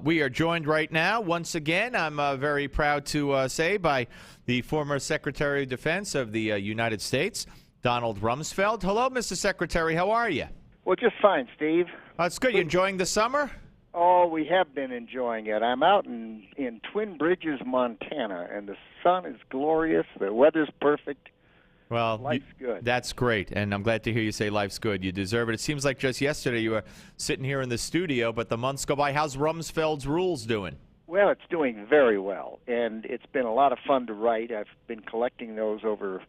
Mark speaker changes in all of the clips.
Speaker 1: We are joined right now, once again, I'm very proud to say, by the former Secretary of Defense of the United States, Donald Rumsfeld. Hello, Mr. Secretary. How are you?
Speaker 2: Well, just fine, Steve.
Speaker 1: That's good. You enjoying the summer?
Speaker 2: Oh, we have been enjoying it. I'm out in Twin Bridges, Montana, and the sun is glorious. The weather's perfect.
Speaker 1: Well,
Speaker 2: life's good.
Speaker 1: That's great, and I'm glad to hear you say life's good. You deserve it. It seems like just yesterday you were sitting here in the studio, but the months go by. How's Rumsfeld's Rules doing?
Speaker 2: Well, it's doing very well, and it's been a lot of fun to write. I've been collecting those over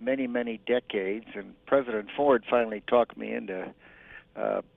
Speaker 2: many, many decades, and President Ford finally talked me into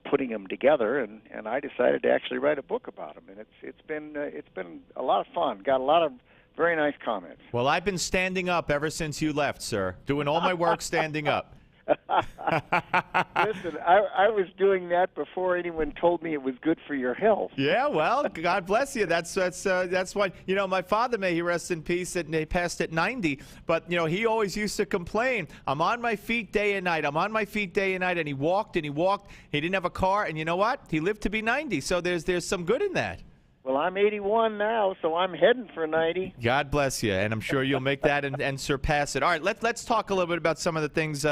Speaker 2: putting them together, and I decided to actually write a book about them. And it's been a lot of fun. Got a lot of very nice comments.
Speaker 1: Well, I've been standing up ever since you left, sir. Doing all my work standing up.
Speaker 2: Listen, I was doing that before anyone told me it was good for your health.
Speaker 1: Yeah, well, God bless you. That's why, my father, may he rest in peace, and he passed at 90, but, he always used to complain, I'm on my feet day and night. I'm on my feet day and night, and he walked and he walked. He didn't have a car, and you know what? He lived to be 90, so there's some good in that.
Speaker 2: Well, I'm 81 now, so I'm heading for 90.
Speaker 1: God bless you, and I'm sure you'll make that and surpass it. All right, let's talk a little bit about some of the things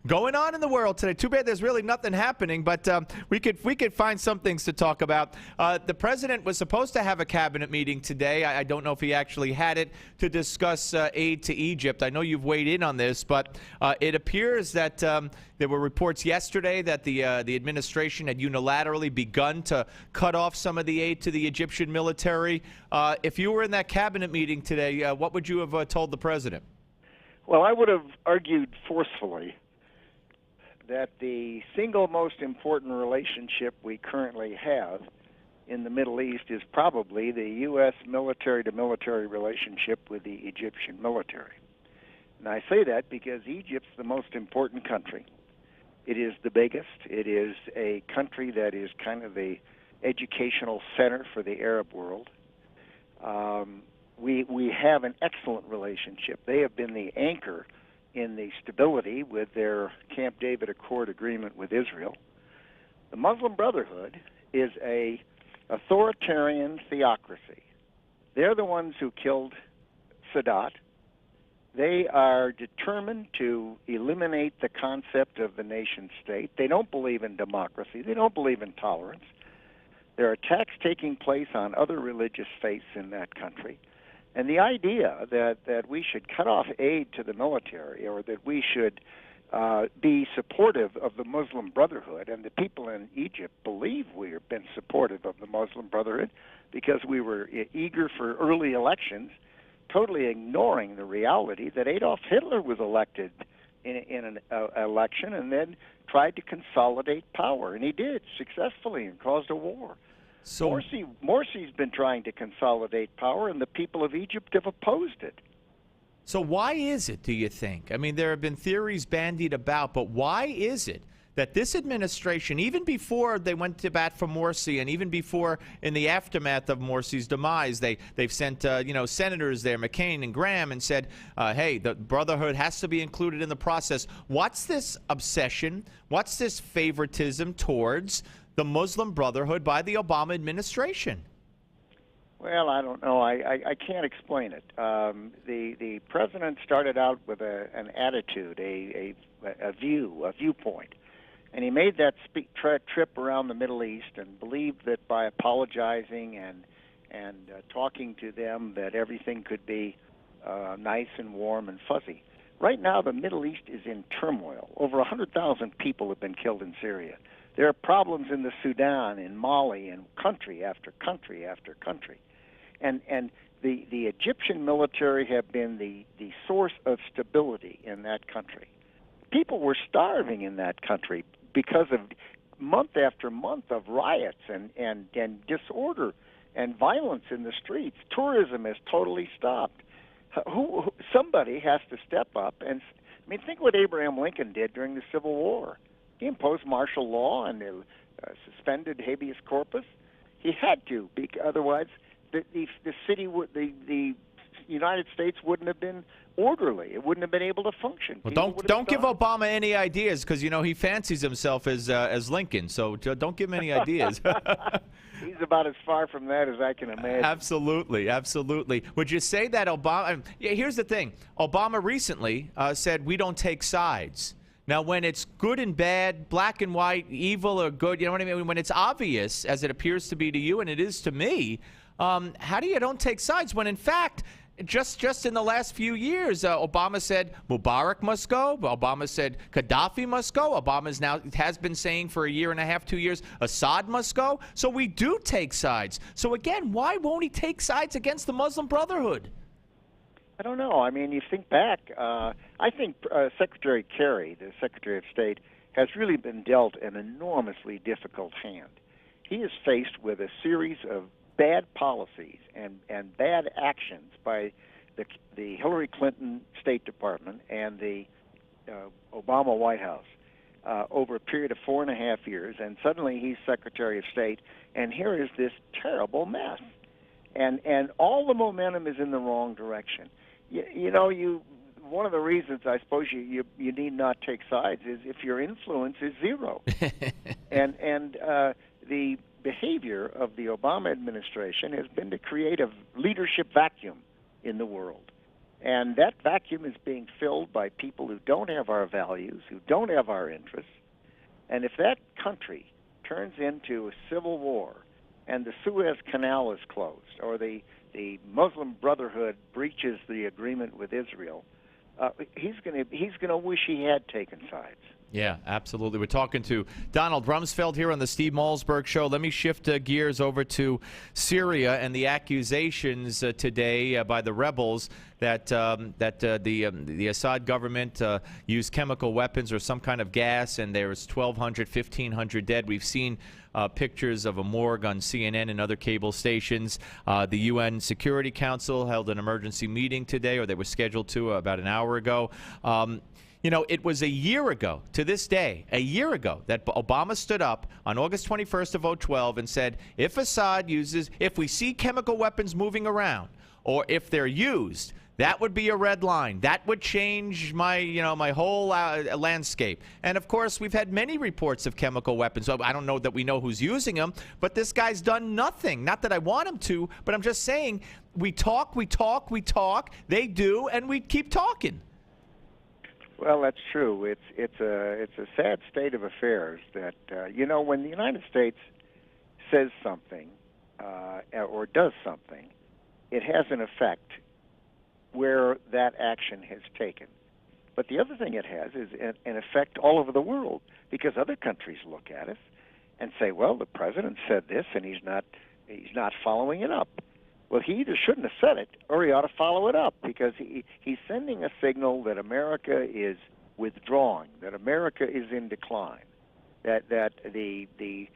Speaker 1: going on in the world today. Too bad there's really nothing happening, but we could find some things to talk about. The president was supposed to have a cabinet meeting today. I don't know if he actually had it, to discuss aid to Egypt. I know you've weighed in on this, but it appears that there were reports yesterday that the administration had unilaterally begun to cut off some of the aid to the Egyptian military. If you were in that cabinet meeting today, what would you have told the president?
Speaker 2: Well, I would have argued forcefully that the single most important relationship we currently have in the Middle East is probably the U.S. military-to-military relationship with the Egyptian military. And I say that because Egypt's the most important country. It is the biggest. It is a country that is kind of the educational center for the Arab world. We have an excellent relationship. They have been the anchor in the stability with their Camp David Accord agreement with Israel. The Muslim Brotherhood is a authoritarian theocracy. They're the ones who killed Sadat. They are determined to eliminate the concept of the nation state. They don't believe in democracy. They don't believe in tolerance. There are attacks taking place on other religious faiths in that country. And the idea that we should cut off aid to the military, or that we should be supportive of the Muslim Brotherhood, and the people in Egypt believe we have been supportive of the Muslim Brotherhood because we were eager for early elections, totally ignoring the reality that Adolf Hitler was elected in an election and then tried to consolidate power. And he did successfully, and caused a war. So Morsi's been trying to consolidate power, and the people of Egypt have opposed it.
Speaker 1: So why is it, do you think? I mean, there have been theories bandied about, but why is it that this administration, even before they went to bat for Morsi, and even before in the aftermath of Morsi's demise, they've sent senators there, McCain and Graham, and said, hey, the Brotherhood has to be included in the process. What's this obsession? What's this favoritism towards the Muslim Brotherhood by the Obama administration?
Speaker 2: Well, I don't know. I can't explain it. The president started out with an attitude, a viewpoint, and he made that trip around the Middle East and believed that by apologizing and talking to them that everything could be nice and warm and fuzzy. Right now, the Middle East is in turmoil. Over 100,000 people have been killed in Syria. There are problems in the Sudan, in Mali, and country after country after country. And the Egyptian military have been the source of stability in that country. People were starving in that country because of month after month of riots and disorder and violence in the streets. Tourism has totally stopped. Somebody has to step up. And think what Abraham Lincoln did during the Civil War. He imposed martial law and suspended habeas corpus. He had to, otherwise the United States wouldn't have been orderly. It wouldn't have been able to function.
Speaker 1: Well,
Speaker 2: People
Speaker 1: don't give
Speaker 2: died.
Speaker 1: Obama any ideas, because he fancies himself as Lincoln. So don't give him any ideas.
Speaker 2: He's about as far from that as I can imagine.
Speaker 1: Absolutely, absolutely. Would you say that Obama? Yeah, here's the thing. Obama recently said we don't take sides. Now, when it's good and bad, black and white, evil or good, you know what I mean? When it's obvious, as it appears to be to you and it is to me, how do you don't take sides when, in fact, just in the last few years, Obama said Mubarak must go. Obama said Gaddafi must go. Has been saying for a year and a half, 2 years, Assad must go. So we do take sides. So again, why won't he take sides against the Muslim Brotherhood?
Speaker 2: I don't know. I mean, you think back. I think Secretary Kerry, the Secretary of State, has really been dealt an enormously difficult hand. He is faced with a series of bad policies and bad actions by the Hillary Clinton State Department and the Obama White House over a period of 4.5 years. And suddenly he's Secretary of State, and here is this terrible mess. And all the momentum is in the wrong direction. One of the reasons I suppose you need not take sides is if your influence is zero. and the behavior of the Obama administration has been to create a leadership vacuum in the world. And that vacuum is being filled by people who don't have our values, who don't have our interests. And if that country turns into a civil war and the Suez Canal is closed, or the Muslim Brotherhood breaches the agreement with Israel, he's gonna wish he had taken sides.
Speaker 1: Yeah, absolutely. We're talking to Donald Rumsfeld here on the Steve Malzberg Show. Let me shift gears over to Syria and the accusations today by the rebels that the Assad government used chemical weapons or some kind of gas, and there's 1,200, 1,500 dead. We've seen pictures of a morgue on CNN and other cable stations. The UN Security Council held an emergency meeting today, or they were scheduled to about an hour ago. It was a year ago, to this day, a year ago, that Obama stood up on August 21st of 2012 and said, if we see chemical weapons moving around, or if they're used, that would be a red line. That would change my whole landscape. And of course, we've had many reports of chemical weapons. So I don't know that we know who's using them, but this guy's done nothing. Not that I want him to, but I'm just saying, we talk. They do, and we keep talking.
Speaker 2: Well, that's true. It's a sad state of affairs that when the United States says something or does something, it has an effect where that action has taken. But the other thing it has is an effect all over the world, because other countries look at us and say, well, the president said this and he's not following it up. Well, he either shouldn't have said it or he ought to follow it up, because he's sending a signal that America is withdrawing, that America is in decline, that the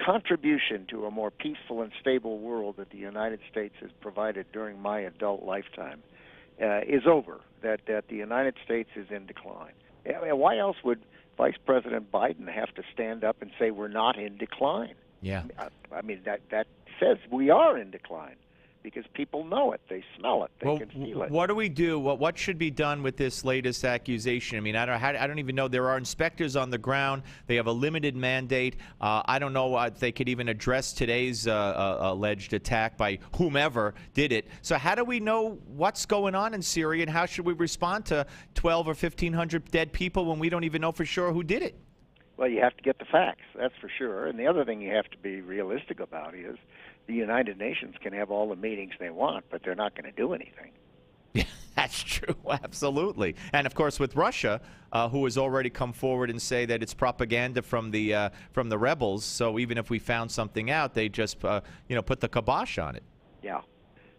Speaker 2: contribution to a more peaceful and stable world that the United States has provided during my adult lifetime is over, that the United States is in decline. I mean, why else would Vice President Biden have to stand up and say we're not in decline?
Speaker 1: Yeah.
Speaker 2: I mean, that says we are in decline, because people know it, they smell it, they can feel it.
Speaker 1: What do we do? What should be done with this latest accusation? I mean, I don't even know. There are inspectors on the ground. They have a limited mandate. I don't know if they could even address today's alleged attack by whomever did it. So how do we know what's going on in Syria, and how should we respond to 12 or 1,500 dead people when we don't even know for sure who did it?
Speaker 2: Well, you have to get the facts, that's for sure. And the other thing you have to be realistic about is the United Nations can have all the meetings they want, but they're not going to do anything.
Speaker 1: Yeah, that's true. Absolutely. And of course, with Russia, who has already come forward and say that it's propaganda from the rebels. So even if we found something out, they just put the kibosh on it.
Speaker 2: Yeah.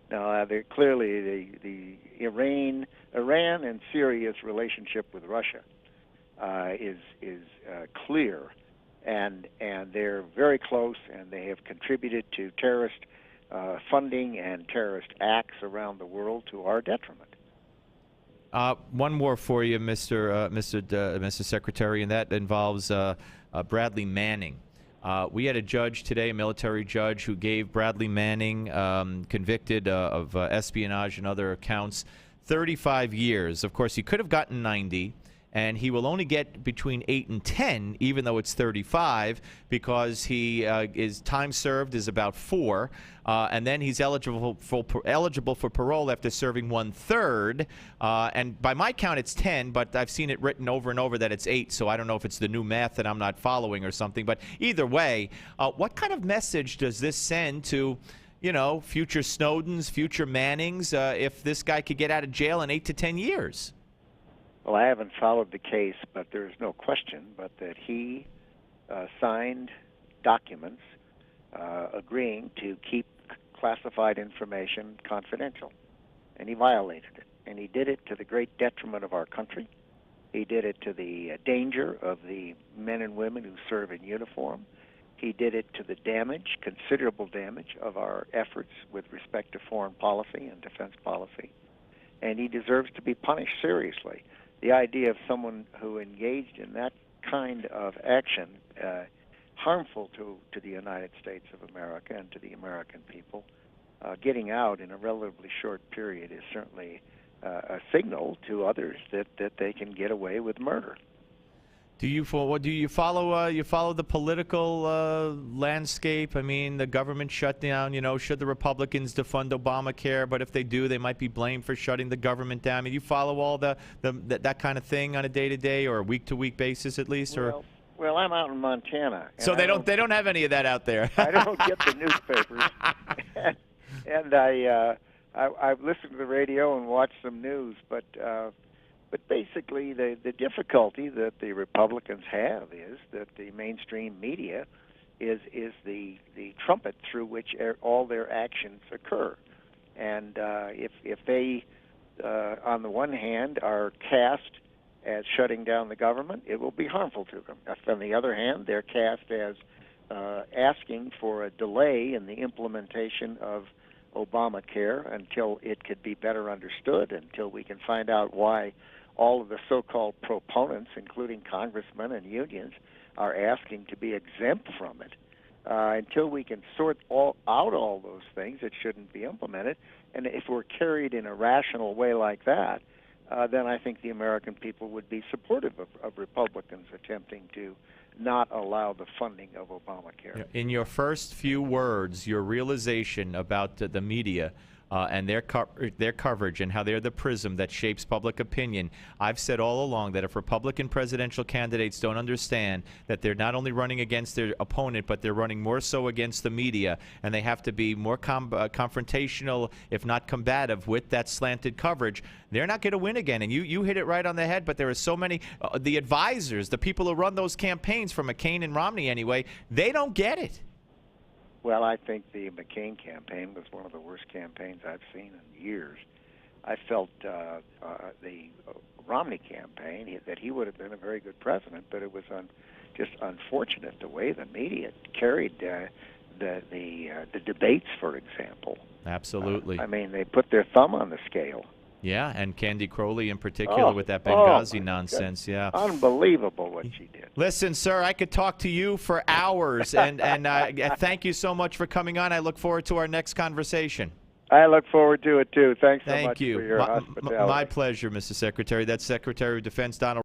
Speaker 2: No, clearly the Iran and Syria's relationship with Russia is clear. And they're very close, and they have contributed to terrorist funding and terrorist acts around the world to our detriment.
Speaker 1: One more for you, Mr. Secretary, and that involves Bradley Manning. We had a judge today, a military judge, who gave Bradley Manning, convicted of espionage and other accounts, 35 years. Of course, he could have gotten 90. And he will only get between 8 and 10, even though it's 35, because his time served is about 4, and then he's eligible for parole after serving 1/3. And by my count, it's 10, but I've seen it written over and over that it's 8. So I don't know if it's the new math that I'm not following or something. But either way, what kind of message does this send to, future Snowdens, future Mannings, if this guy could get out of jail in 8 to 10 years?
Speaker 2: Well, I haven't followed the case, but there's no question but that he signed documents agreeing to keep classified information confidential, and he violated it. And he did it to the great detriment of our country. He did it to the danger of the men and women who serve in uniform. He did it to the damage, considerable damage, of our efforts with respect to foreign policy and defense policy. And he deserves to be punished seriously. The idea of someone who engaged in that kind of action, harmful to the United States of America and to the American people, getting out in a relatively short period is certainly a signal to others that they can get away with murder.
Speaker 1: Do you follow the political landscape? I mean, the government shutdown. Should the Republicans defund Obamacare? But if they do, they might be blamed for shutting the government down. I mean, you follow all that kind of thing on a day-to-day or a week-to-week basis, at least, or?
Speaker 2: Well, I'm out in Montana.
Speaker 1: So they don't have any of that out there.
Speaker 2: I don't get the newspapers, and I've listened to the radio and watched some news, but basically the difficulty that the Republicans have is that the mainstream media is the trumpet through which all their actions occur. And if they, on the one hand, are cast as shutting down the government, it will be harmful to them. If, on the other hand, they're cast as asking for a delay in the implementation of Obamacare until it could be better understood, until we can find out why all of the so-called proponents, including congressmen and unions, are asking to be exempt from it. Until we can sort out all those things, it shouldn't be implemented. And if we're carried in a rational way like that, then I think the American people would be supportive of Republicans attempting to not allow the funding of Obamacare.
Speaker 1: In your first few words, your realization about the media and their coverage and how they're the prism that shapes public opinion. I've said all along that if Republican presidential candidates don't understand that they're not only running against their opponent, but they're running more so against the media, and they have to be more confrontational, if not combative, with that slanted coverage, they're not going to win again. And you hit it right on the head, but there are so many, the advisors, the people who run those campaigns, from McCain and Romney anyway, they don't get it.
Speaker 2: Well, I think the McCain campaign was one of the worst campaigns I've seen in years. I felt the Romney campaign, that he would have been a very good president, but it was just unfortunate the way the media carried the debates, for example.
Speaker 1: Absolutely.
Speaker 2: I mean, they put their thumb on the scale.
Speaker 1: Yeah, and Candy Crowley in particular with that Benghazi nonsense. Yeah,
Speaker 2: unbelievable what she did.
Speaker 1: Listen, sir, I could talk to you for hours, and thank you so much for coming on. I look forward to our next conversation.
Speaker 2: I look forward to it too. Thanks so
Speaker 1: Thank
Speaker 2: much
Speaker 1: you.
Speaker 2: for your hospitality.
Speaker 1: My pleasure, Mr. Secretary. That's Secretary of Defense Donald